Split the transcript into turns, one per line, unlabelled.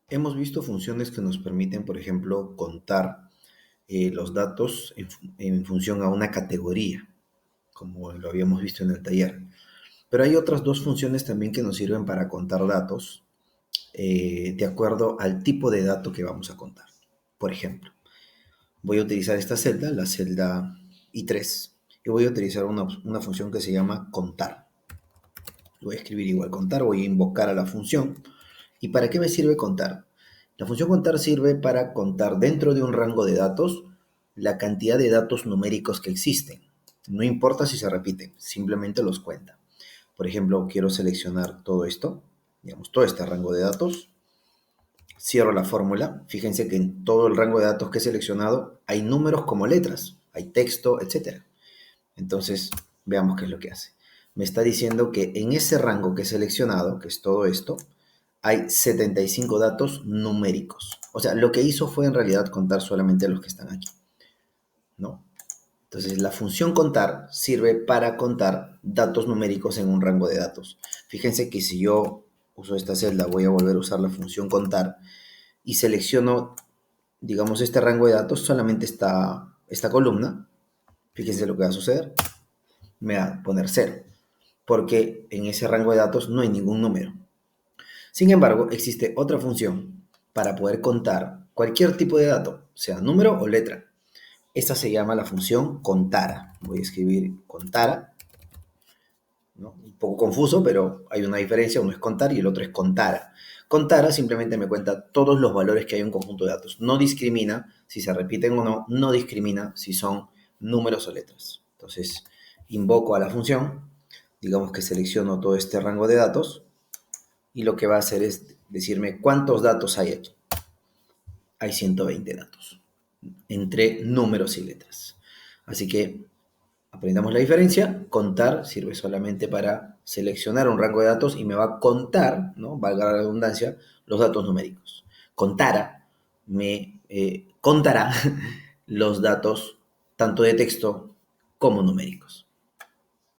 Hemos visto funciones que nos permiten, por ejemplo, contar los datos en función a una categoría, como lo habíamos visto en el taller. Pero hay otras dos funciones también que nos sirven para contar datos de acuerdo al tipo de dato que vamos a contar. Por ejemplo, voy a utilizar esta celda, la celda I3, y voy a utilizar una función que se llama contar. Voy a escribir igual contar, voy a invocar a la función. ¿Y para qué me sirve contar? La función contar sirve para contar dentro de un rango de datos la cantidad de datos numéricos que existen. No importa si se repiten, simplemente los cuenta. Por ejemplo, quiero seleccionar todo esto, digamos, todo este rango de datos. Cierro la fórmula. Fíjense que en todo el rango de datos que he seleccionado hay números como letras, hay texto, etc. Entonces, veamos qué es lo que hace. Me está diciendo que en ese rango que he seleccionado, que es todo esto, hay 75 datos numéricos. O sea, lo que hizo fue en realidad contar solamente los que están aquí, ¿no? Entonces, la función contar sirve para contar datos numéricos en un rango de datos. Fíjense que si yo uso esta celda, voy a volver a usar la función contar y selecciono, digamos, este rango de datos, solamente esta columna. Fíjense lo que va a suceder. Me va a poner cero, porque en ese rango de datos no hay ningún número. Sin embargo, existe otra función para poder contar cualquier tipo de dato, sea número o letra. Esta se llama la función contara. Voy a escribir contara, ¿no? Un poco confuso, pero hay una diferencia. Uno es contar y el otro es contara. Contara simplemente me cuenta todos los valores que hay en un conjunto de datos. No discrimina si se repiten o no, no discrimina si son números o letras. Entonces, invoco a la función, digamos que selecciono todo este rango de datos y lo que va a hacer es decirme cuántos datos hay aquí. Hay 120 datos entre números y letras. Así que aprendamos la diferencia. Contar sirve solamente para seleccionar un rango de datos y me va a contar, ¿no? Valga la redundancia, los datos numéricos. Contara me contará los datos tanto de texto como numéricos.